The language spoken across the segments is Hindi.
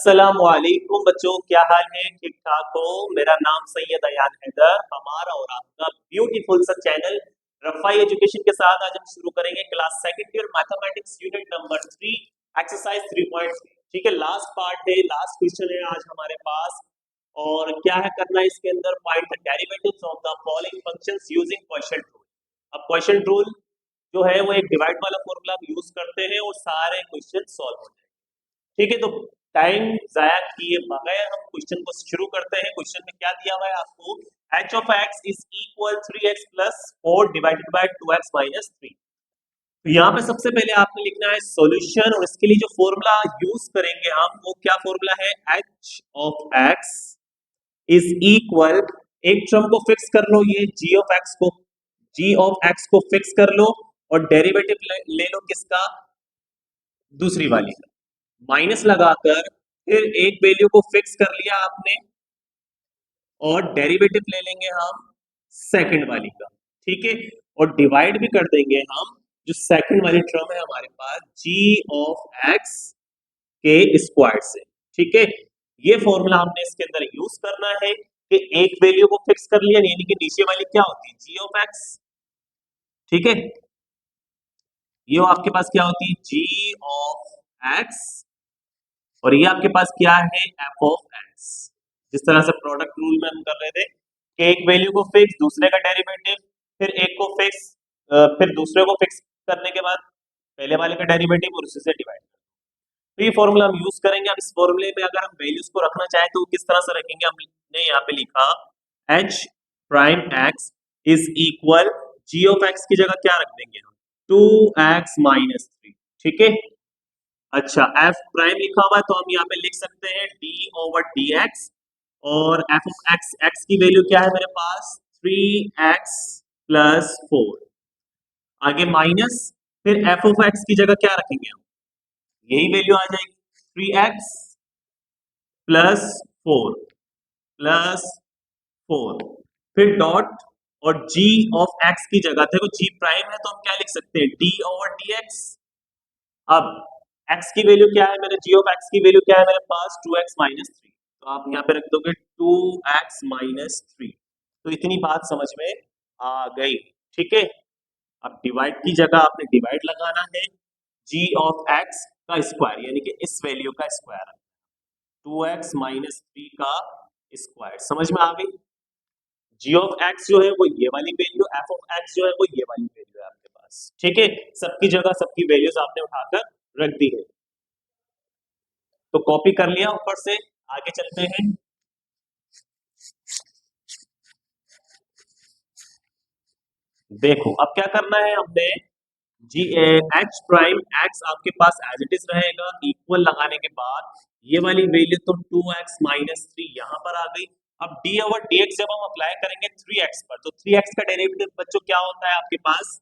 अस्सलामुअलैकुम बच्चों, क्या हाल है? ठीक ठाक हो? मेरा नाम सैयद अयान हैदर, हमारा और आपका ब्यूटीफुल सा चैनल रफाई एजुकेशन के साथ आज हम शुरू करेंगे class second year mathematics unit number 3 exercise 3.3। ठीक है, लास्ट पार्ट है, लास्ट क्वेश्चन है आज हमारे पास। और क्या है करना है इसके अंदर? Find the derivatives of the following functions using quotient rule. अब क्वोशिएंट रूल जो है वो एक डिवाइड वाला फॉर्मूला हम यूज करते हैं और सारे क्वेश्चन सॉल्व हो जाएंगे। ठीक है, तो टाइम जाया किए बगैर हम क्वेश्चन को शुरू करते हैं। क्वेश्चन में क्या दिया हुआ है आपको? h of x is equal 3x plus 4 divided by 2x minus 3। तो यहाँ पे सबसे पहले आपने लिखना है सॉल्यूशन, और इसके लिए जो फॉर्मूला यूज करेंगे हम, वो क्या फॉर्मूला है? h of x is equal, एक टर्म को फिक्स कर लो, ये g of x को फिक्स कर लो, और डेरिवेटिव ले लो किसका? दूसरी वाली का, माइनस लगाकर फिर एक वैल्यू को फिक्स कर लिया आपने, और डेरिवेटिव ले लेंगे हम सेकंड वाली का। ठीक है, और डिवाइड भी कर देंगे हम जो सेकंड वाली टर्म है हमारे पास, g ऑफ x के स्क्वायर से। ठीक है, ये फॉर्मूला हमने इसके अंदर यूज करना है कि एक वैल्यू को फिक्स कर लिया, यानी कि नीचे वाली क्या होती है? g of x। ठीक है, ये आपके पास क्या होती है? g ऑफ x, और ये आपके पास क्या है? f of x। जिस तरह से प्रोडक्ट रूल में हम कर रहे थे कि एक वैल्यू को फिक्स, दूसरे का डेरिवेटिव, फिर एक को फिक्स, फिर दूसरे को फिक्स करने के बाद पहले वाले का डेरिवेटिव और उसी से डिवाइड। तो ये फॉर्मूला हम यूज करेंगे। अब इस फॉर्मूले में अगर हम वैल्यूज को रखना चाहें तो किस तरह से रखेंगे? हमने यहाँ पे लिखा h prime x is equal, g of x की जगह क्या रख देंगे हम? 2x minus 3। ठीक है, अच्छा f प्राइम लिखा हुआ है तो हम यहाँ पे लिख सकते हैं d ओवर dx, और f ऑफ x की वैल्यू क्या है मेरे पास? 3x plus 4। आगे माइनस, फिर f ऑफ x की जगह क्या रखेंगे हम? यही वैल्यू आ जाएगी 3x प्लस 4 प्लस 4, फिर डॉट, और g ऑफ x की जगह, देखो g प्राइम है तो हम क्या लिख सकते हैं? d over dx। अब x की वैल्यू क्या है मेरे? g ऑफ x की वैल्यू क्या है मेरे पास? 2x minus 3। तो आप यहाँ पे रख दोगे 2x माइनस 3। तो इतनी बात समझ में आ गई। ठीक है, अब डिवाइड की जगह आपने डिवाइड लगाना है, g ऑफ x का स्क्वायर, यानी कि इस वैल्यू का स्क्वायर, 2x माइनस 3 का स्क्वायर। समझ में आ गई? g ऑफ x जो है वो ये वाली वैल्यू, f ऑफ x जो है वो ये वाली वैल्यू है आपके पास। ठीक है, सबकी जगह सबकी वैल्यूज आपने उठाकर रख दी है, तो कॉपी कर लिया ऊपर से। आगे चलते हैं। देखो अब क्या करना है हमने, जी एच प्राइम एक्स आपके पास एज इट इज रहेगा, इक्वल लगाने के बाद ये वाली वैल्यू तो 2x माइनस 3 यहाँ पर आ गई। अब d ओवर dx जब हम अप्लाई करेंगे 3x पर, तो 3x का डेरिवेटिव बच्चों क्या होता है आपके पास?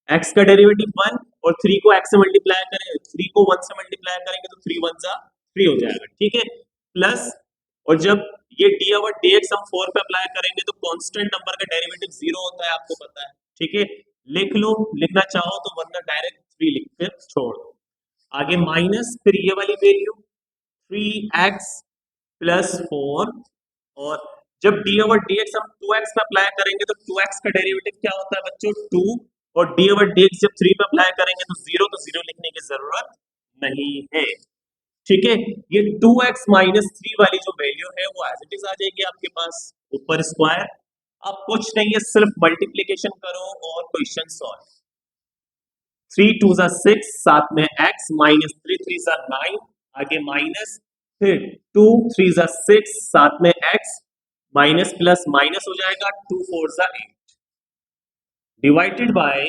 x का डेरिवेटिव 1, और 3 को x से मल्टीप्लाई करें, 3 को 1 से मल्टीप्लाई करेंगे तो 3 1 जा 3 हो जाएगा। ठीक है, प्लस, और जब ये d ओवर dx हम 4 पे अप्लाई करेंगे तो कांस्टेंट नंबर का डेरिवेटिव 0 होता है, आपको पता है। ठीक है, लिख लो, लिखना चाहो तो, वरना डायरेक्ट 3 लिख कर छोड़ दो। आगे माइनस, फिर ये वाली वैल्यू 3x प्लस 4, और जब d ओवर dx हम 2x पे अप्लाई करेंगे तो 2x का डेरिवेटिव क्या होता है बच्चों? 2, और d ओवर dx जब 3 पे अप्लाई करेंगे तो 0, तो 0 लिखने की जरूरत नहीं है। ठीक है, ये 2x माइनस 3 वाली जो वैल्यू है वो एज इट इज आ जाएगी आपके पास ऊपर स्क्वायर। अब कुछ नहीं है, सिर्फ मल्टीप्लीकेशन करो और क्वेश्चन सॉल्व। 3 2 जा 6, साथ में x माइनस 3 3 जा 9, आगे माइनस, फिर 2 3 जा 6, साथ में x, माइनस प्लस माइनस हो जाएगा, 2 4 जा 8, डिवाइडेड बाय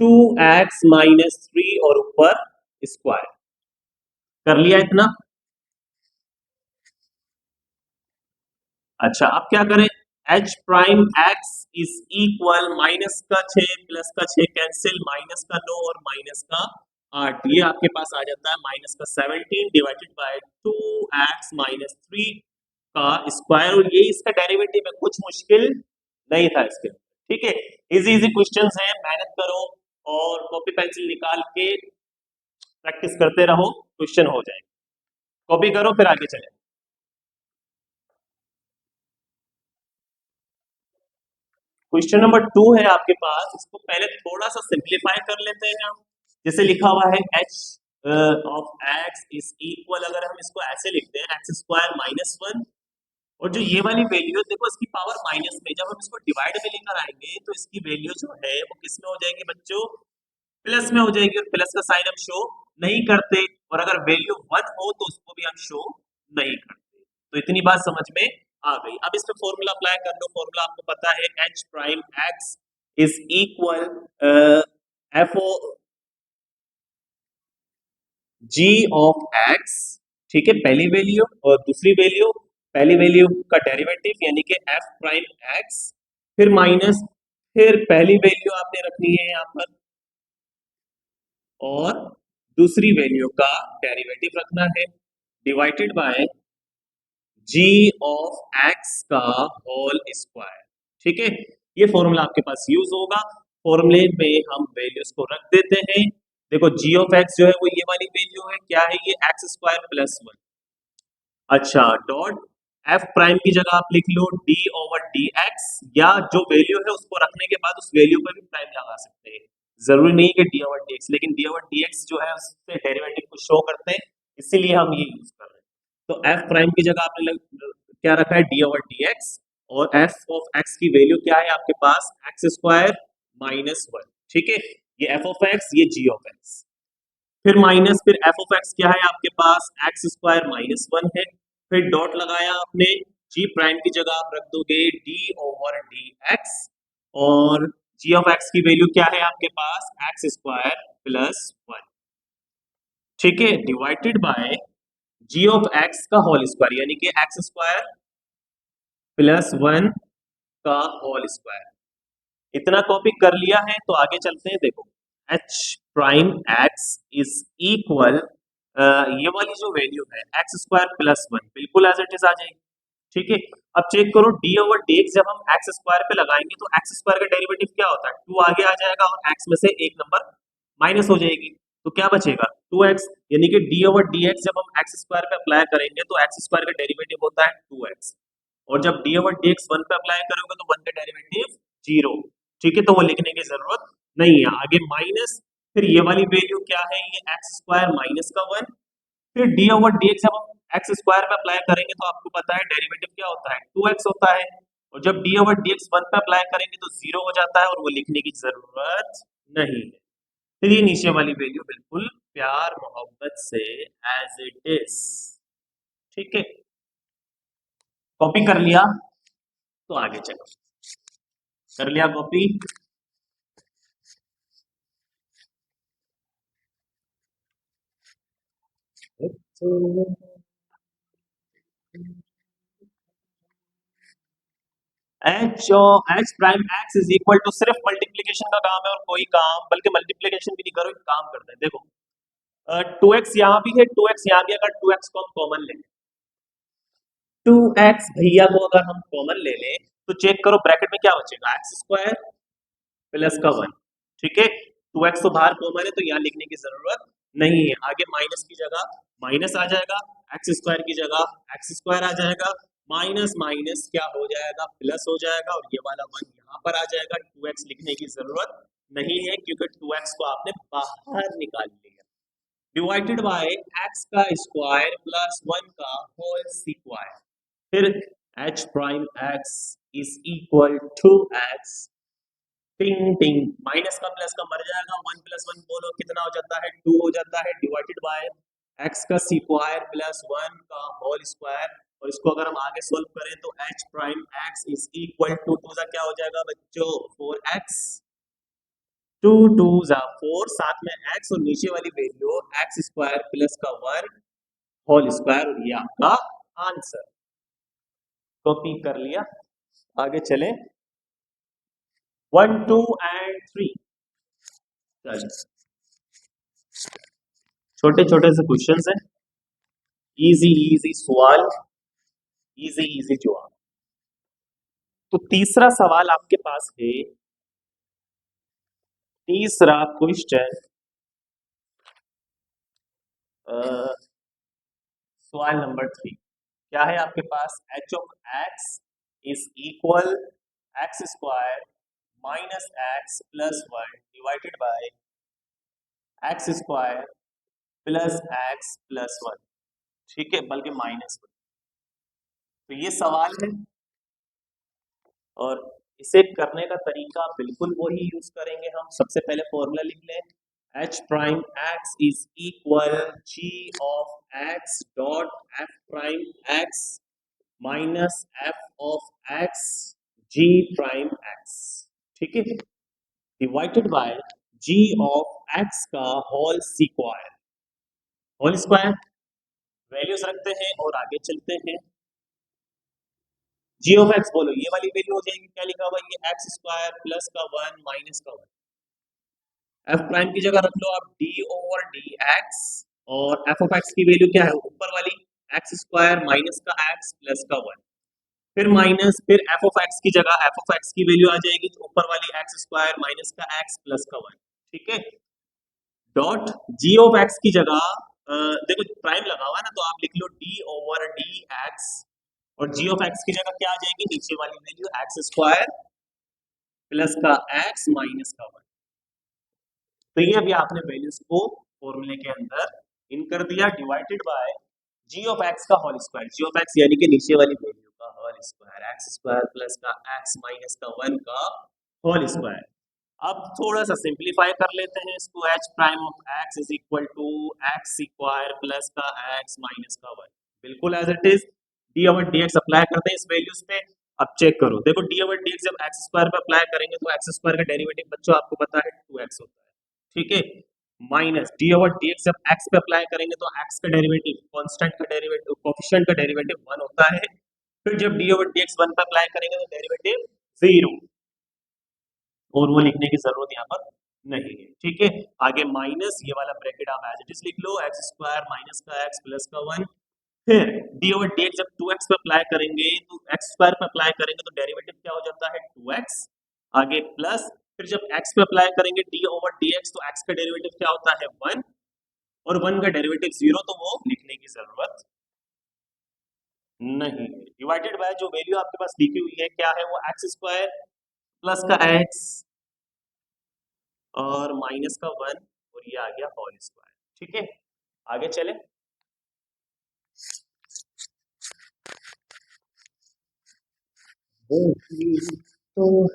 2x माइनस 3 और ऊपर स्क्वायर। कर लिया इतना? अच्छा अब क्या करें? h prime x is equal, minus का 6 प्लस का 6 कैंसिल, माइनस का 9 और माइनस का 8, ये आपके पास आ जाता है माइनस का 17 डिवाइडेड बाय 2x माइनस 3 का स्क्वायर, और ये इसका डेरिवेटिव है। कुछ मुश्किल नहीं था इसके। ठीक है, इजी इजी क्वेश्चंस हैं, मेहनत करो और कॉपी पेंसिल निकाल के प्रैक्टिस करते रहो, क्वेश्चन हो जाएगा। कॉपी करो फिर आगे चले। क्वेश्चन नंबर 2 है आपके पास, इसको पहले थोड़ा सा सिंप्लीफाई कर लेते हैं हम। जैसे लिखा हुआ है h of x is equal, अगर हम इसको ऐसे लिखते हैं एक्स स्क्वायर माइनस वन, और जो ये वाली वैल्यू देखो इसकी पावर माइनस में, जब हम इसको डिवाइड में लेकर आएंगे तो इसकी वैल्यू जो है वो किस में हो जाएगी बच्चों, प्लस में हो जाएगी, और प्लस का साइन हम शो नहीं करते, और अगर वैल्यू वन हो तो उसको भी हम शो नहीं करते। तो इतनी बात समझ में आ गई। अब इस पे फॉर्मूला अप्लाई कर लो। फॉर्मूला आपको पता है h prime x is equal f o g of x, ठीक है, पहली वैल्यू और दूसरी वैल्यू, पहली वैल्यू का डेरिवेटिव यानी कि एफ प्राइम एक्स, फिर माइनस, फिर पहली वैल्यू आपने रखनी है यहाँ पर और दूसरी वैल्यू का डेरिवेटिव रखना है, divided by ji of x का होल स्क्वायर। ठीक है, ये फॉर्मूला आपके पास यूज होगा। फॉर्मूले में हम वैल्यूज को रख देते हैं। देखो जी ऑफ एक्स जो है वो ये वाली वैल्यू है, क्या है ये, एक्स स्क्वायर प्लस वन। अच्छा, डॉट एफ प्राइम की जगह आप लिख लो डी ओवर डी एक्स, या जो वैल्यू है उसको रखने के बाद उस वैल्यू पर भी प्राइम लगा सकते हैं। जरूरी नहीं कि डी ओवर डी एक्स, लेकिन डी ओवर डी एक्स जो है उससे डेरिवेटिव को शो करते हैं, इसीलिए हम ये यूज कर रहे हैं। तो एफ प्राइम की जगह आपने क्या रखा है, डी ओवर डी एक्स, और एफ ऑफ एक्स की वैल्यू क्या है आपके पास, एक्स स्क्वायर माइनस वन। ठीक है, ये एफ ऑफ एक्स, ये जी ऑफ एक्स, फिर माइनस, फिर एफ ऑफ एक्स क्या है आपके पास, एक्स स्क्वायर माइनस वन है, फिर डॉट लगाया आपने, जी प्राइम की जगह आप रख दोगे डी ओवर डी एक्स, और जी ऑफ एक्स की वैल्यू क्या है आपके पास, एक्स स्क्वायर प्लस वन। ठीक है, divided by ji of x का होल स्क्वायर यानी कि एक्स स्क्वायर प्लस वन का होल स्क्वायर। इतना कॉपी कर लिया है तो आगे चलते हैं। देखो h prime x is equal, ये वाली जो वैल्यू है एक्स स्क्वायर प्लस वन बिल्कुल एज इट इज आ जाएगी। ठीक है, अब चेक करो डी ओवर डी एक्स, जब हम एक्स स्क्वायर पे लगाएंगे तो एक्स स्क्वायर का डेरिवेटिव क्या होता है, टू आगे आ जाएगा और एक्स में से एक नंबर माइनस हो जाएगी, तो क्या बचेगा टू एक्स, यानी कि डी ओवर डी एक्स जब हम एक्स स्क्वायर पे अप्लाई करेंगे तो एक्स स्क्वायर का डेरिवेटिव होता है टू एक्स, और जब D over d x one पे अप्लाई करोगे तो वन का डेरिवेटिव जीरो। ठीक है, तो वो लिखने की जरूरत नहीं है। आगे माइनस, फिर ये वाली वैल्यू क्या है, ये एक्स स्क्वायर माइनस का वन, फिर डी ओवर डी एक्स जब हम एक्स स्क्वायर पे अप्लाई करेंगे तो आपको पता है डेरिवेटिव क्या होता है, टू एक्स होता है, और जब D over d x one पे अप्लाई करेंगे तो जीरो हो जाता है और वो लिखने की जरूरत नहीं है। फिर ये नीचे वाली वैल्यू बिल्कुल प्यार मोहब्बत से एज इट इज। ठीक है, कॉपी कर लिया तो आगे चलो, कर लिया copy. H prime x is equal to, सिर्फ मल्टीप्लीकेशन का काम है और कोई काम, बल्कि मल्टीप्लीकेशन भी नहीं करो, एक काम करते हैं। देखो टू एक्स यहाँ भी है, टू एक्स यहाँ भी, अगर टू एक्स को हम कॉमन ले, टू एक्स भैया को अगर हम कॉमन ले लें तो चेक करो ब्रैकेट में क्या बचेगा, एक्स स्क्वायर प्लस का वन। ठीक है, टू एक्स तो बाहर कॉमन है तो यहाँ लिखने की जरूरत नहीं है। आगे माइनस की जगह माइनस आ जाएगा, एक्स स्क्वायर की जगह एक्स स्क्वायर आ जाएगा, माइनस माइनस क्या हो जाएगा, प्लस हो जाएगा, और ये वाला वन यहाँ पर आ जाएगा। टू एक्स लिखने की जरूरत नहीं है क्योंकि टू एक्स को आपने बाहर निकाल लिया, डिवाइडेड बाय एक्स का स्क्वायर प्लस वन का होल स्क्वायर। फिर h prime x is equal to x, टिंग टिंग, माइनस का प्लस का मर जाएगा, वन प्लस वन बोलो कितना हो जाता है, टू हो जाता है, डिवाइडेड बाय एक्स का स्क्वायर प्लस वन का होल स्क्वायर। और इसको अगर हम आगे सोल्व करें तो h prime x is equal to, two सा क्या हो जाएगा बच्चों, फोर एक्स, टू टू जा फोर, साथ में एक्स और नीचे वाली वैल्यू एक्स स्क्वायर प्लस का वन होल स्क्वायर, और ये आपका आंसर। कॉपी कर लिया, आगे चले, वन टू एंड थ्री। छोटे छोटे से क्वेश्चंस हैं, इजी इजी सवाल, इजी इजी जवाब। तो तीसरा सवाल आपके पास है, तीसरा क्वेश्चन सवाल नंबर 3 क्या है आपके पास? H of x is equal X square minus X plus one divided by X square plus X plus one, ठीक है, बल्कि माइनस वन। तो ये सवाल है और इसे करने का तरीका बिल्कुल वही यूज करेंगे हम। सबसे पहले फॉर्मूला लिख लें, H prime x is equal ji of x dot F prime x minus F of X G prime X, ठीक है, divided by ji of x का whole square. Whole square values रखते हैं और आगे चलते हैं। जी ऑफ एक्स बोलो, ये वाली वैल्यू हो जाएगी, क्या लिखा हुआ है, ये एक्स स्क्वायर प्लस का वन माइनस का वन। एफ प्राइम की जगह रख लो आप डी ओवर डी एक्स, और एफ ऑफ एक्स की वैल्यू क्या है, ऊपर वाली एक्स स्क्वायर माइनस का एक्स प्लस का वन, फिर माइनस, फिर एफ ऑफ एक्स की जगह एफ ऑफ एक्स की वैल्यू आ जाएगी ऊपर वाली एक्स स्क्वायर माइनस का एक्स प्लस का वन, ठीक है, डॉट जी ऑफ एक्स की जगह देखो प्राइम लगा हुआ है ना, तो आप लिख लो डी ओवर डी एक्स, और जी ऑफ एक्स की जगह क्या आ जाएगी, नीचे वाली वैल्यू एक्स स्क्वायर प्लस का एक्स माइनस का वन। तो ये अभी आपने वैल्यूज को फॉर्मूले के अंदर इन कर दिया, divided by ji of x का whole square, g of x यानी कि नीचे वाली वैल्यू का whole square, x square plus का एक्स माइनस का वन का होल स्क्वायर। अब थोड़ा सा सिंप्लीफाई कर लेते हैं इसको, h prime of x is equal to x square plus का एक्स माइनस का वन, बिल्कुल as it is, d over d x apply करते हैं इस वैल्यूज पे। अब चेक करो, देखो डी ओवर डी एक्स जब एक्स स्क्वायर पे अप्लाई करेंगे तो एक्स स्क्वायर का डेरिवेटिव बच्चों आपको पता है 2x होता है, ठीक है, minus D over d x जब एक्स पे अप्लाई करेंगे तो एक्स का डेरिवेटिव, कांस्टेंट का डेरिवेटिव, कोएफिशिएंट का डेरिवेटिव 1 होता है, फिर जब डी ओवर डी एक्स 1 पे अप्लाई करेंगे तो डेरिवेटिव 0, और वो लिखने की जरूरत यहाँ पर नहीं है, ठीक है। आगे माइनस, ये वाला ब्रैकेट आप एज इट इज लिख लो, एक्स स्क्वायर माइनस का एक्स प्लस का वन, फिर डी ओवर डी एक्स जब 2x पे अप्लाई करेंगे तो एक्स स्क्वायर पे अप्लाई करेंगे तो डेरिवेटिव क्या हो जाता है 2x, आगे प्लस, फिर जब x पे अप्लाई करेंगे डी ओवर डी एक्स तो x का डेरिवेटिव क्या होता है 1, और 1 का डेरिवेटिव 0, तो वो लिखने की जरूरत नहीं है। डिवाइडेड बाय जो वैल्यू आपके पास लिखी हुई है क्या है, वो एक्स स्क्वायर प्लस का एक्स और माइनस का वन, और ये आ गया होल स्क्वायर, ठीक है। आगे चले, तो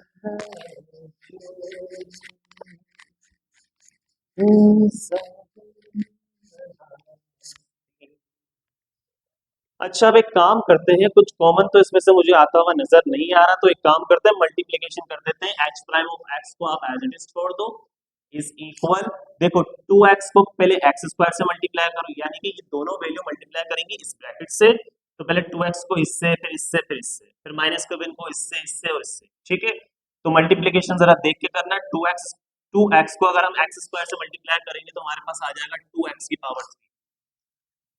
अच्छा अब एक काम करते हैं, कुछ कॉमन तो इसमें से मुझे आता हुआ नजर नहीं आ रहा, तो एक काम करते हैं मल्टीप्लिकेशन कर देते हैं, एच प्राइम ऑफ एक्स को आप एज इट इज छोड़ दो, इज इक्वल, देखो 2x को पहले एक्स स्क्वायर से मल्टीप्लाई करो, यानी कि ये दोनों वैल्यू मल्टीप्लाई करेंगे इस ब्रैकेट से, तो पहले 2x को इससे, फिर इससे, फिर इससे, फिर माइनस को इनको इससे, इससे और इससे, ठीक है। तो मल्टीप्लिकेशन जरा देख के करना, 2x को अगर हम एक्स स्क्वायर से मल्टीप्लाई करेंगे तो हमारे पास आ जाएगा 2x की पावर 3,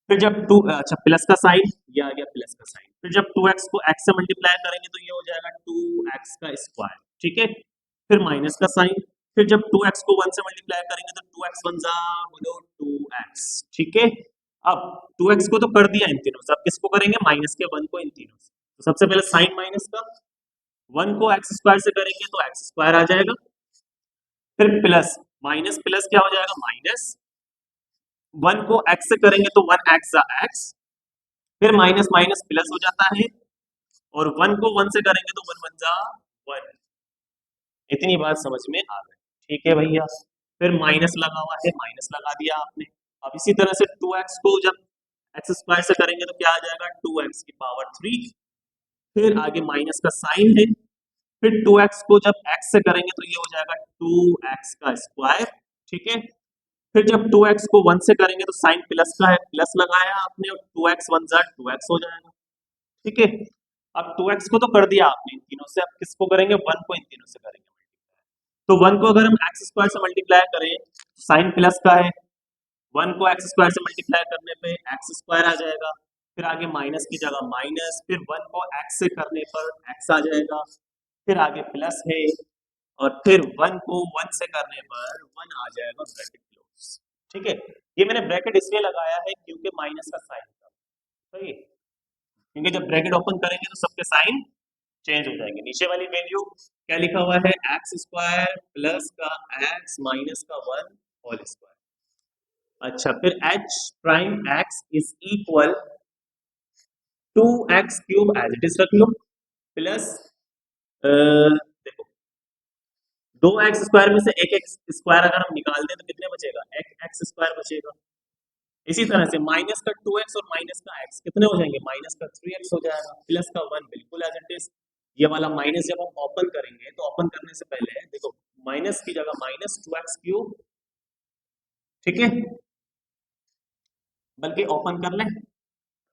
फिर जब टू, अच्छा प्लस का साइन, ये आ गया प्लस का साइन, फिर जब 2x को x से मल्टीप्लाई करेंगे तो ये हो जाएगा 2x का स्क्वायर, ठीक है, फिर माइनस का साइन, फिर जब 2x को 1 से मल्टीप्लाई करेंगे तो 2x वन जा बोलो 2x, ठीक है। अब 2x को तो कर दिया इन तीनों से, अब किसको करेंगे, माइनस के 1 को इन तीनों से, तो सबसे पहले साइन माइनस का, 1 को x स्क्वायर से करेंगे तो x स्क्वायर आ जाएगा, फिर प्लस माइनस प्लस क्या हो जाएगा माइनस, 1 को x से करेंगे तो 1x x, फिर माइनस माइनस प्लस हो जाता है, और 1 को 1 से करेंगे तो 1 वन जा 1, इतनी बात समझ में आ गई, ठीक है भैया। फिर माइनस लगा हुआ है, माइनस लगा दिया आपने। अब इसी तरह से 2x को जब एक्स स्क्वायर से करेंगे तो क्या आ जाएगा 2x की पावर 3, फिर आगे माइनस का साइन है, फिर 2x को जब x से करेंगे तो ये हो जाएगा 2x का स्क्वायर, ठीक है। फिर जब 2x को 1 से करेंगे तो साइन प्लस का है, प्लस लगाया आपने, और 2x वन जा 2x हो जाएगा, ठीक है। अब 2x को तो कर दिया आपने इन तीनों से, अब किसको करेंगे, 1 को इन तीनों से करेंगे, तो 1 को अगर हम एक्स स्क्वायर से मल्टीप्लाई करें तो साइन प्लस का है, 1 को एक्स स्क्वायर से मल्टीप्लाई करने पे एक्स स्क्वायर आ जाएगा, फिर आगे माइनस की जगह माइनस, फिर 1 को एक्स से करने पर एक्स आ जाएगा, फिर आगे प्लस है, और फिर 1 को 1 से करने पर 1 आ जाएगा ब्रैकेट क्लोज, ठीक है। ये मैंने ब्रैकेट इसलिए लगाया है क्योंकि माइनस का साइन था, सही है, क्योंकि जब ब्रैकेट ओपन करेंगे तो सबके साइन चेंज हो जाएंगे। नीचे वाली वैल्यू क्या लिखा हुआ है, एक्स स्क्वायर प्लस का एक्स माइनस का 1 होल स्क्वायर। अच्छा, फिर h prime x is equal 2x cube as it is रख लो, प्लस देखो 2x स्क्वायर में से एक एक्स स्क्वायर अगर हम निकाल दें तो कितने बचेगा, एक एक्स स्क्वायर बचेगा। इसी तरह से माइनस का 2x और माइनस का x कितने हो जाएंगे, माइनस का 3x हो जाएगा, प्लस का 1 बिल्कुल एज इट इज। ये वाला माइनस जब हम ओपन करेंगे तो ओपन करने से पहले देखो माइनस की जगह माइनस 2x क्यूब, ठीक है, बल्कि ओपन कर लें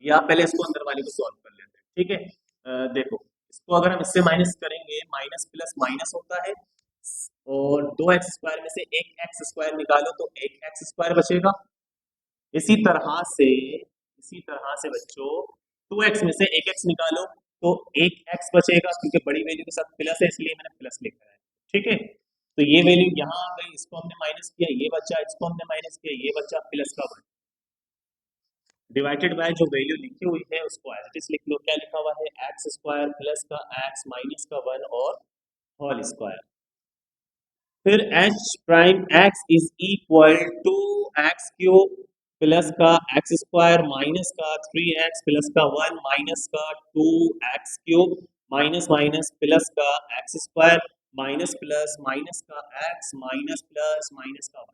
या पहले इसको अंदर वाले को सॉल्व कर लेते हैं, ठीक है। देखो इसको अगर हम इससे माइनस करेंगे माइनस प्लस माइनस होता है, और 2x स्क्वायर में से एक एक्स स्क्वायर निकालो तो एक एक्स स्क्वायर बचेगा। इसी तरह से बच्चों 2x में से एक एक्स निकालो तो एक एक्स बचेगा, क्योंकि बड़ी वैल्यू के साथ प्लस है इसलिए मैंने प्लस लिखा है, ठीक है। तो ये वैल्यू यहाँ आ गई, इसको हमने माइनस किया ये बचा, इसको हमने माइनस किया ये बचा, प्लस का 1 डिवाइडेड बाय जो वैल्यू लिखी हुई है उसको एज इट इज लिख लो। क्या लिखा हुआ है, एक्स स्क्वायर प्लस का एक्स माइनस का 1 और होल स्क्वायर। फिर h prime x is equal to x cube plus का एक्स स्क्वायर माइनस का 3x प्लस का 1 माइनस का 2x cube minus minus plus का x square minus plus minus का x माइनस प्लस माइनस का 1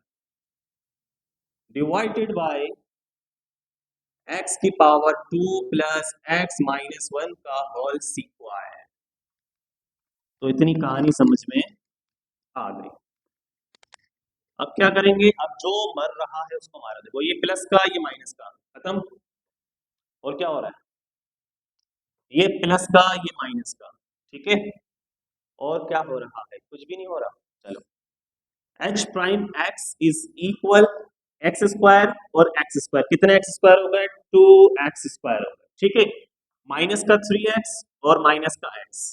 डिवाइडेड बाय x की पावर 2 प्लस x माइनस 1 का होल स्क्वायर। तो इतनी कहानी समझ में आ गई। अब क्या करेंगे, अब जो मर रहा है उसको मारा, देखो ये प्लस का ये माइनस का खत्म, और क्या हो रहा है, ये प्लस का ये माइनस का, ठीक है, और क्या हो रहा है, कुछ भी नहीं हो रहा। चलो H prime x is equal X square और एक्स स्क्वायर, कितने एक्स स्क्वायर हो गए, 2x स्क्वायर हो गए, ठीक है, माइनस का 3x और माइनस का x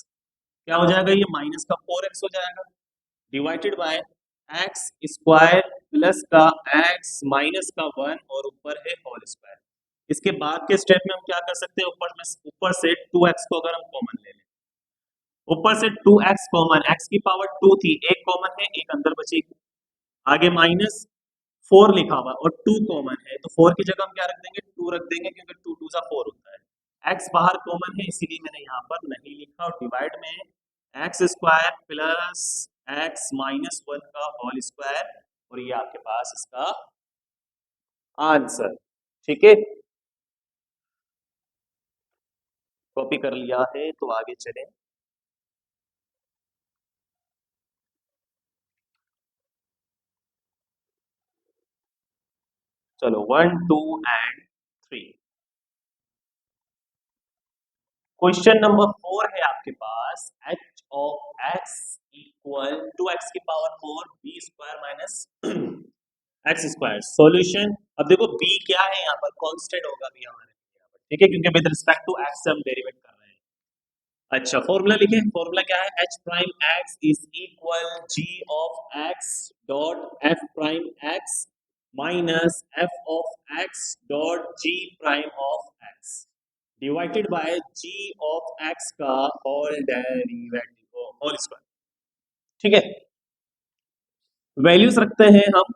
क्या हो जाएगा, ये माइनस का 4x हो जाएगा, divided by X square plus का एक्स माइनस का 1 और ऊपर है होल स्क्वायर। इसके बाद के स्टेप में हम क्या कर सकते हैं, ऊपर से 2x को अगर हम कॉमन ले लें, ऊपर से 2x कॉमन, x की पावर 2 थी, एक कॉमन है एक अंदर बचेगी, आगे माइनस 4 लिखा हुआ और 2 कॉमन है तो 4 की जगह हम क्या रख देंगे, 2 रख देंगे, क्योंकि 2 2 सा 4 होता है। x बाहर कॉमन है इसीलिए मैंने यहाँ पर नहीं लिखा, और डिवाइड में x square plus x minus 1 का होल स्क्वायर, और ये आपके पास इसका आंसर, ठीक है। कॉपी कर लिया है तो आगे चलें। चलो 1 2 एंड 3। क्वेश्चन नंबर 4 है आपके पास, h of x equal to x की power 4 b square minus x square. Solution, अब देखो b क्या है यहाँ पर, कांस्टेंट होगा भी हमारे यहाँ पर, ठीक है, क्योंकि विद रिस्पेक्ट टू x से हम डेरिवेट कर रहे हैं। अच्छा फॉर्मूला लिखे, फॉर्मूला क्या है, h prime x is equal g of x dot f prime x minus f of x dot g prime of x divided by g of x का होल डेरिवेटिव होल स्क्वायर, ठीक है। वैल्यूज रखते हैं हम,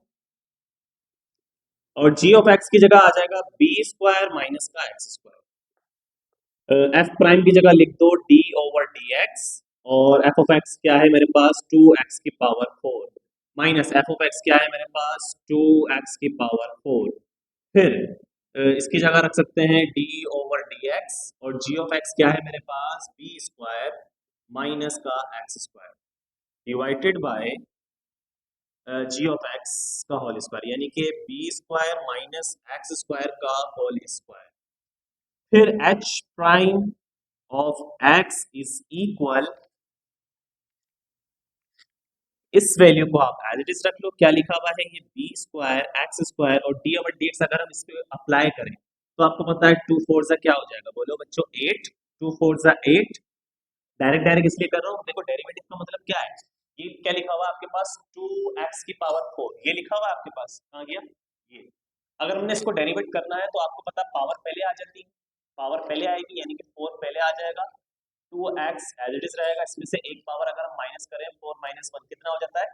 और g ऑफ x की जगह आ जाएगा b स्क्वायर माइनस का एक्स स्क्वायर, f प्राइम की जगह लिख दो d ओवर dx, और f ऑफ x क्या है मेरे पास 2x की power 4 minus f of x क्या है मेरे पास 2x की पावर 4। फिर इसकी जगह रख सकते हैं d ओवर dx, और g ऑफ x क्या है मेरे पास b स्क्वायर माइनस का x square divided by g of x का होल स्क्वायर, यानी कि b square minus x square का होल स्क्वायर। फिर h prime of x is equal, इस वैल्यू को आप एज इट इज रख लो, क्या लिखा हुआ है, ये बी स्क्वायर एक्स स्क्वायर और डी ओवर डी एक्स अगर हम इस पे अप्लाई करें तो आपको पता है 2 4 सा क्या हो जाएगा, बोलो बच्चों 8, 2 4 सा 8। डायरेक्ट डायरेक्ट इसलिए कर रहा हूँ, देखो डेरिवेटिव का मतलब क्या है, ये क्या लिखा हुआ है आपके पास 2x की पावर 4, ये लिखा हुआ है आपके पास, कहाँ गया ये। अगर हमने इसको डेरिवेट करना है तो आपको पता पावर पहले आ जाती है, पावर पहले आएगी यानी कि 4 पहले आ जाएगा, 2x एज इट इज रहेगा, इसमें से एक पावर अगर हम माइनस करें 4 माइनस 1 कितना हो जाता है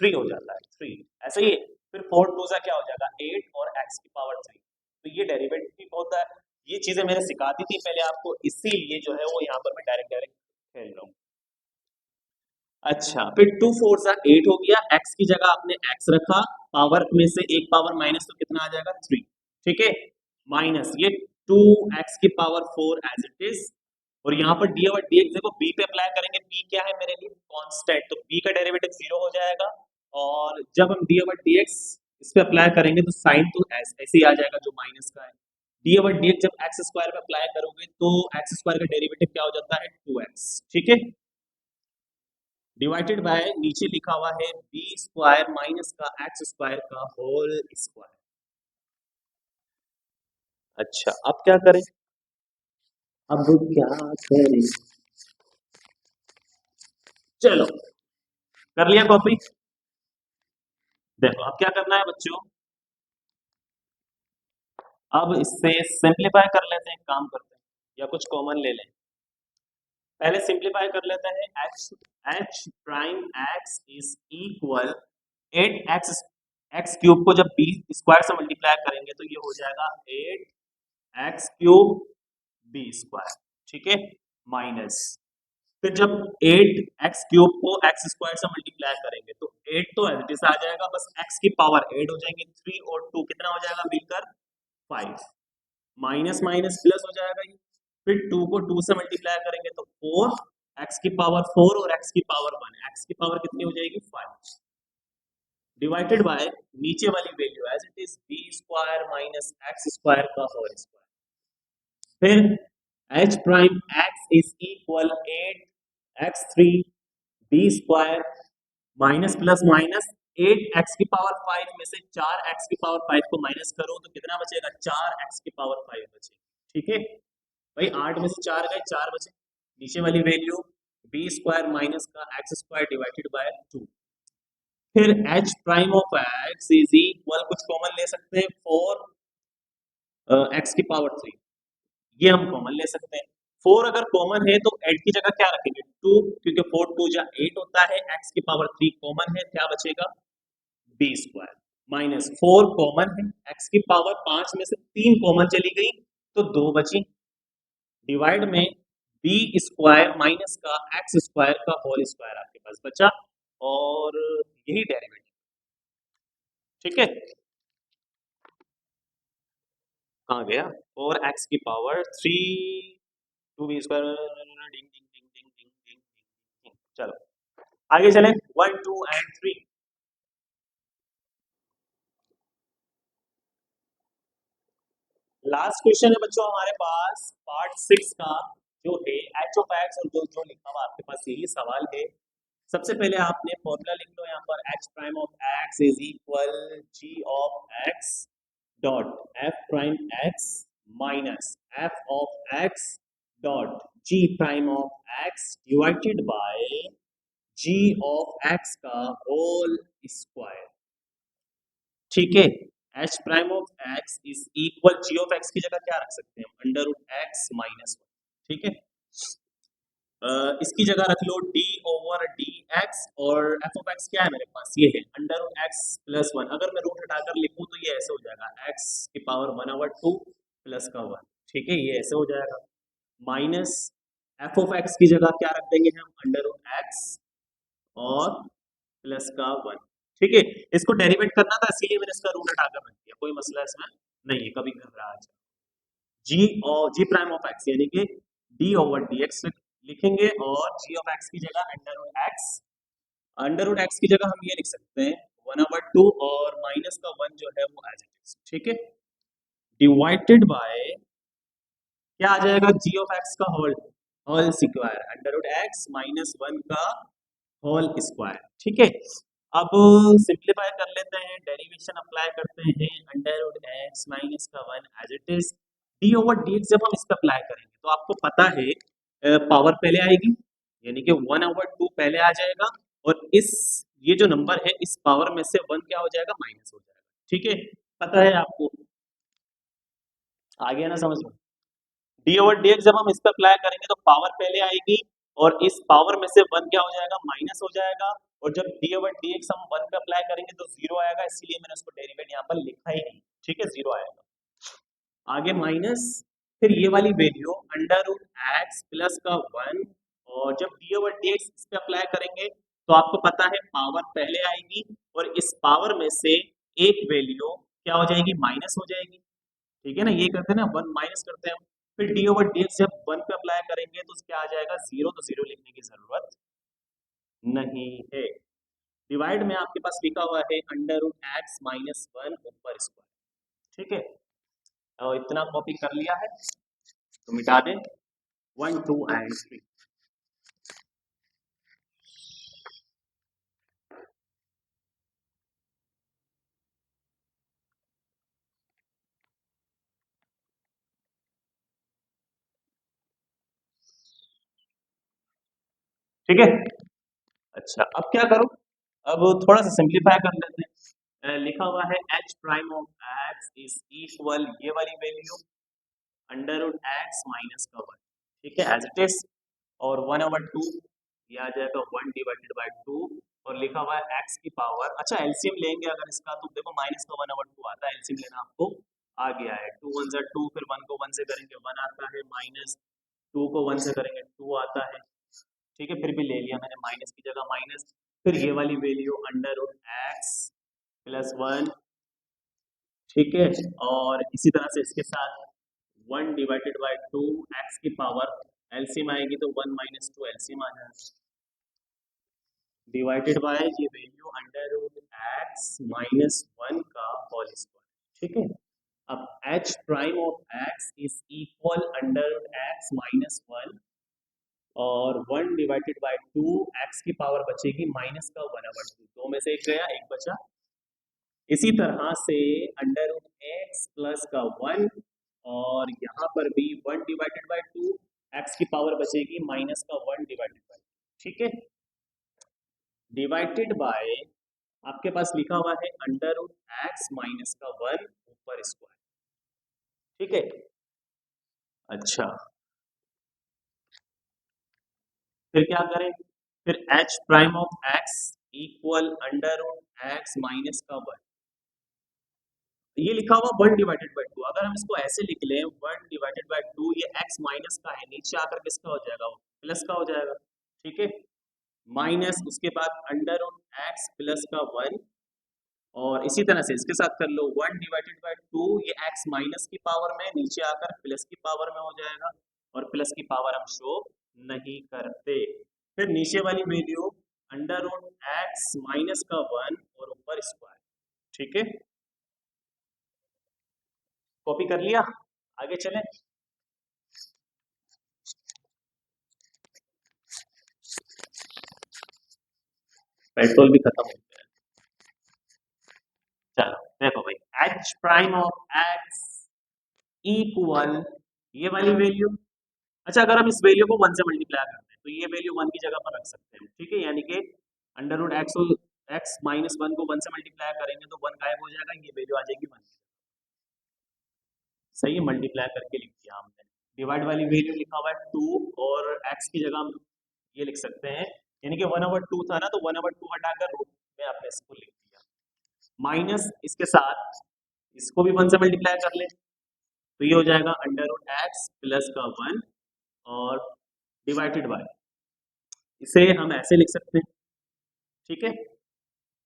3 हो जाता है 3, ऐसे ही फिर 4 2 सा क्या हो जाएगा 8 और x की पावर 3, तो ये डेरिवेटिव होता है। ये चीजें मैंने सिखा दी थी पहले आपको, इसीलिए जो है वो यहाँ पर मैं डायरेक्ट डायरेक्ट खेल रहा हूँ। अच्छा फिर 2 4 सा 8 हो गया, x की जगह आपने x रखा, पावर में से एक पावर माइनस तो कितना आ जाएगा 3, ठीक है, माइनस ये 2x की पावर 4 एज इट इज, और यहाँ पर डी और dx देखो b पे अप्लाई करेंगे, b क्या है मेरे लिए कांस्टेंट, तो b का डेरिवेटिव 0 हो जाएगा, और जब हम डी और dx इस पे अप्लाई करेंगे तो साइन तो ऐसे ही आ जाएगा जो माइनस का है, डी और dx जब x स्क्वायर पे अप्लाई करोगे तो x स्क्वायर का डेरिवेटिव क्या हो जाता है 2x, ठीक है, डिवाइडेड बाय नीचे लिखा हुआ है बी स्क्वायर माइनस का एक्स स्क्वायर का होल स्क्वायर। अच्छा अब क्या करें, अब क्या करें, चलो कर लिया कॉपी, देखो अब क्या करना है बच्चों, अब इससे सिंपलीफाई कर लेते हैं, काम करते हैं या कुछ कॉमन ले लें, पहले सिंपलीफाई कर लेते हैं, H prime x is equal 8x x cube को जब बी स्क्वायर से मल्टीप्लाई करेंगे तो ये हो जाएगा 8x क्यूब बी स्क्वायर, ठीक है, माइनस फिर जब 8x क्यूब को x स्क्वायर से मल्टीप्लाई करेंगे तो 8 तो एज इट इज आ जाएगा, बस x की पावर 8 हो जाएंगे, 3 और 2 कितना हो जाएगा मिलकर 5, माइनस माइनस प्लस हो जाएगा ये, फिर 2 को 2 से मल्टीप्लाई करेंगे तो 4, x की पावर 4 और x की पावर 1, x की पावर कितनी हो जाएगी 5, डिवाइडेड बाय नीचे वाली value as it is b square minus x square का होल स्क्वायर, फिर h prime x is equal 8x3 b square minus plus minus 8x की पावर 5 में से 4x की पावर 5 को माइनस करो तो कितना बचेगा 4x की पावर 5 बचेगा, ठीक है भाई, 8 में से 4 गए 4 बचे, नीचे वाली वैल्यू बी स्क्वायर माइनस का एक्स स्क्वायर डिवाइडेड बाय 2, फिर h prime of x is equal कुछ कॉमन ले सकते हैं 4 x की पावर 3, ये हम कॉमन ले सकते हैं, 4 अगर कॉमन है तो 8 की जगह क्या रखेंगे 2, क्योंकि 4 2 जा 8 होता है, x की पावर 3 कॉमन है, क्या बचेगा बी स्क्वायर माइनस 4 कॉमन है, x की पावर 5 में से 3 कॉमन चली गई तो 2 बची, डिवाइड में बी स्क्वायर माइनस का एक्स स्क्वायर का होल स्क्वायर आपके पास बचा, और यही डेरिवेटिव, ठीक है, कहाँ गया, और एक्स की पावर 3 2 बी स्क्वायर, डिंग डिंग डिंग डिंग डिंग डिंग डिंग, चलो आगे चलें 1 2 एंड 3, लास्ट क्वेश्चन है बच्चों हमारे पास पार्ट 6 का, जो है एच ऑफ एक्स, और जो लिखा हुआ आपके पास यही सवाल है, सबसे पहले आपने फॉर्मूला लिख लो यहाँ पर, h prime of x is equal ji of x dot F prime x minus F of x dot g prime of x divided by ji of x का होल स्क्वायर, ठीक है, h prime of x is equal ji of x की जगह क्या रख सकते हैं हम अंडर रूट एक्स माइनस 1, ठीक है, इसकी जगह रख लो डी ओवर डी एक्स, और एफ ऑफ एक्स क्या है मेरे पास ये है अंडर रूट एक्स प्लस 1, अगर मैं रूट हटाकर लिखूं तो ये ऐसे हो जाएगा एक्स की पावर 1/2 प्लस का 1, ठीक है, ये ऐसे हो जाएगा, माइनस एफ ऑफ एक्स की जगह क्या रख देंगे हम अंडर रूट एक्स और प्लस का 1, ठीक है, इसको डेरिवेट करना था इसीलिए मैंने इसका रूट हटाकर रख दिया, कोई मसला इसमें नहीं है, कभी घबरा जाए, जी और जी प्राइम ऑफ एक्स यानी कि डी ओवर डी एक्स लिखेंगे, और जी ऑफ एक्स की जगह अंडर रूट एक्स की जगह हम ये लिख सकते हैं 1/2 और माइनस का 1 जो है वो एज इट इज, ठीक है, डिवाइडेड बाय क्या आ जाएगा जी ऑफ एक्स का whole whole square under root x minus 1 का होल स्क्वायर, ठीक है, अब सिंपलीफाई कर लेते हैं, डेरिवेशन अप्लाई करते हैं, अंडर रूट एक्स माइनस का 1 as it is, d over d x जब हम इस पर अप्लाई करेंगे तो आपको पता है पावर पहले आएगी यानी कि 1/2 पहले आ जाएगा, और इस ये जो नंबर है इस पावर में से 1 क्या हो जाएगा माइनस हो जाएगा, ठीक है, पता है आपको, आ गया ना समझ में, डी ओवर डी एक्स जब हम इस पर अप्लाई करेंगे तो पावर पहले आएगी और इस पावर में से वन क्या हो जाएगा, माइनस हो जाएगा। और जब डी ओवर डी एक्स हम वन पे अप्लाई करेंगे तो जीरो आएगा, इसीलिए मैंने उसको डेरिवेट यहाँ पर लिखा ही नहीं। ठीक है, जीरो आएगा। आगे माइनस, फिर ये वाली value under root x plus का वन, और जब डी ओवर डी एक्स इस पे अप्लाई करेंगे तो आपको पता है पावर पहले आएगी और इस पावर में से एक वैल्यू क्या हो जाएगी, माइनस हो जाएगी। ठीक है ना, ये करते हैं ना, वन माइनस करते हैं। फिर डी ओवर डी एक्स जब वन पे अप्लाई करेंगे तो क्या आ जाएगा, जीरो, तो जीरो लिखने की जरूरत नहीं है। डिवाइड में आपके पास लिखा हुआ है under root x minus one ऊपर स्क्वायर। ठीक है, और इतना कॉपी कर लिया है तो मिटा दें, 1 2 एंड 3। ठीक है, अच्छा अब क्या करूं, अब थोड़ा सा सिंप्लीफाई कर लेते हैं। लिखा हुआ है h prime of x is equal, ये वाली value under root x minus का वन। ठीक है, एज इट इज, और वन ओवर टू, ये आ जाएगा वन डिवाइडेड बाई टू, और लिखा हुआ है एक्स की पावर। अच्छा एलसीएम लेंगे अगर इसका तो देखो माइनस का वन ओवर टू आता है, एलसीएम लेना आपको आ गया है। टू वन ज़ा टू, फिर वन को वन से करेंगे वन आता है, माइनस टू को वन से करेंगे टू आता है। ठीक है, फिर भी ले लिया मैंने माइनस की जगह माइनस, फिर ये वाली value under root x plus one. ठीक है, और इसी तरह से इसके साथ one divided by two x की पावर, एलसीएम आएगी तो वन माइनस टू एलसीएम आ जाएगा, डिवाइडेड बाय ये value under root x minus one का होल स्क्वायर। ठीक है, अब h prime of x is equal under root x minus one, और one divided by two x की पावर बचेगी माइनस का वन ओवर टू, दो में से एक गया एक बचा। इसी तरह से अंडर रूट एक्स प्लस का वन, और यहाँ पर भी one divided by two x की पावर बचेगी माइनस का वन डिवाइडेड बाय। ठीक है, डिवाइडेड बाय आपके पास लिखा हुआ है अंडर रूट एक्स माइनस का वन ऊपर स्क्वायर। ठीक है, अच्छा फिर क्या करें, फिर h prime of x equal under root x minus का वन, ये लिखा हुआ वन डिवाइडेड बाय टू, अगर हम इसको ऐसे लिख लें वन डिवाइडेड बाय टू, ये एक्स माइनस का है, नीचे आकर किसका हो जाएगा, प्लस का हो जाएगा। ठीक है, माइनस उसके बाद अंडर रूट एक्स प्लस का वन, और इसी तरह से इसके साथ कर लो वन डिवाइडेड बाय टू, ये एक्स माइनस की पावर में नीचे आकर प्लस की पावर में हो जाएगा, और प्लस की पावर हम शो नहीं करते। फिर नीचे वाली value under root x minus का वन और ऊपर स्क्वायर। ठीक है, कॉपी कर लिया, आगे चलें। पेट्रोल भी खत्म हो गया, चलो देखो भाई, H prime of x equal ये वाली वैल्यू, अच्छा अगर हम इस वैल्यू को वन से मल्टीप्लाई करते हैं तो ये वैल्यू वन की जगह पर रख सकते हैं। ठीक है, यानी कि under root x x minus one को वन से मल्टीप्लाई करेंगे तो वन गायब हो जाएगा, ये वैल्यू आ जाएगी वन। सही है, मल्टीप्लाई करके लिख दिया हमने। डिवाइड वाली वैल्यू लिखा हुआ है टू, और एक्स की जगह हम ये लिख सकते हैं, यानी कि वन ओवर टू था ना, तो वन ओवर टू हटाकर रूट में आपने इसको लिख दिया, माइनस इसके साथ इसको भी वन से मल्टीप्लाई कर ले तो ये हो जाएगा अंडर रूट एक्स प्लस का वन, और डिवाइडेड बाय, इसे हम ऐसे लिख सकते हैं। ठीक है,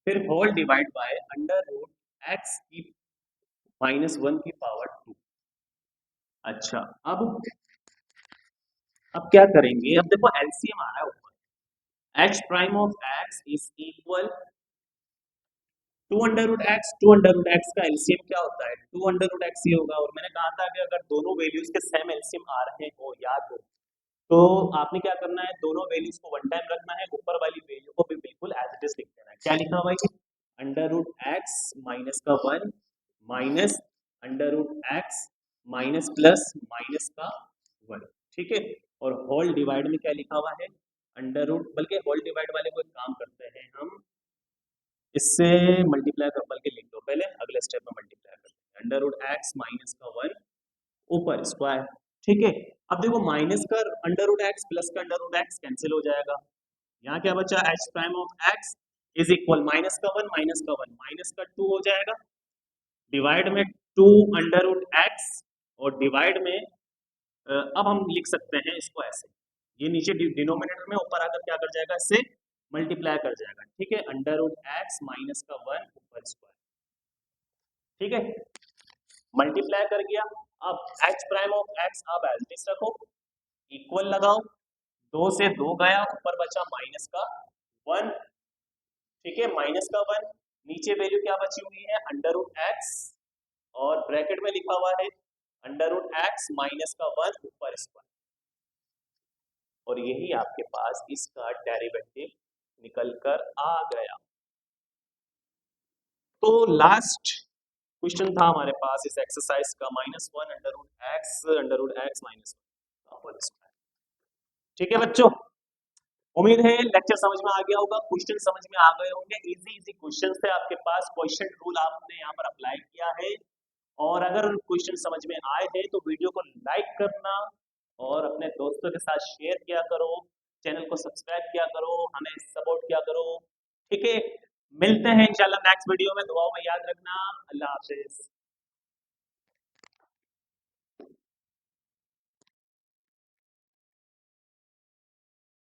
फिर whole divide by under root x की माइनस वन की पावर टू। अच्छा अब क्या करेंगे, अब देखो एलसीएम आ रहा है ऊपर, h prime of x is equal to under root x, two under root x का एलसीएम क्या होता है, टू अंडर रूट एक्स ही होगा। और मैंने कहा था कि अगर दोनों वैल्यूज के सेम एलसीएम आ रहे हो, याद हो, तो आपने क्या करना है, दोनों वैल्यूज को वन टाइम रखना है, ऊपर वाली वैल्यू को भी बिल्कुल एज इट इज लिख देना है। क्या लिखा हुआ है, अंडर रूट एक्स माइनस का one minus under root x minus plus minus का वन। ठीक है, और होल डिवाइड में क्या लिखा हुआ है, अंडर रूट, बल्कि होल डिवाइड वाले को एक काम करते हैं हम, इससे मल्टीप्लाई कर, बल्कि लिख दो पहले, अगले स्टेप में मल्टीप्लाई करते हैं, अंडर रूट एक्स माइनस का वन ऊपर स्क्वायर। ठीक है। अब देखो माइनस का अंडर रूट एक्स प्लस का अंडर रूट एक्स कैंसिल हो जाएगा। यहाँ क्या बचा, H prime of x is equal minus का वन माइनस का टू हो जाएगा, डिवाइड में टू अंडर रूट एक्स, और डिवाइड में अब हम लिख सकते हैं इसको ऐसे, ये नीचे डिनोमिनेटर में, ऊपर आकर क्या कर जाएगा, इससे मल्टीप्लाई कर जाएगा। ठीक है, अंडर रूट एक्स माइनस का वन ऊपर स्क्वायर। ठीक है, मल्टीप्लाई कर गया। अब एच प्राइम ऑफ एक्स अब एज इट इज रखो, इक्वल लगाओ, दो से दो गया, ऊपर बचा माइनस का वन। ठीक है, माइनस का वन, नीचे वैल्यू क्या बची हुई है, अंडर रूट एक्स, और ब्रैकेट में लिखा हुआ है अंडर रूट एक्स माइनस का वन ऊपर स्क्वायर, और यही आपके पास इसका डेरिवेटिव निकल कर आ गया। तो लास्ट क्वेश्चन था हमारे पास इस एक्सरसाइज का, minus one under root x minus one whole square. ठीक है बच्चों, उम्मीद है लेक्चर समझ में आ गया होगा, क्वेश्चन समझ में आ गए होंगे। इजी इजी क्वेश्चन थे आपके पास, क्वेश्चन रूल आपने यहाँ पर अप्लाई किया है, और अगर क्वेश्चन समझ में आए हैं तो वीडियो को लाइक करना और अपने दोस्तों के साथ शेयर किया करो, चैनल को सब्सक्राइब किया करो, हमें सपोर्ट किया करो। ठीक है, मिलते हैं इंशाल्लाह नेक्स्ट वीडियो में, दुआओं में याद रखना। अल्लाह हाफिज।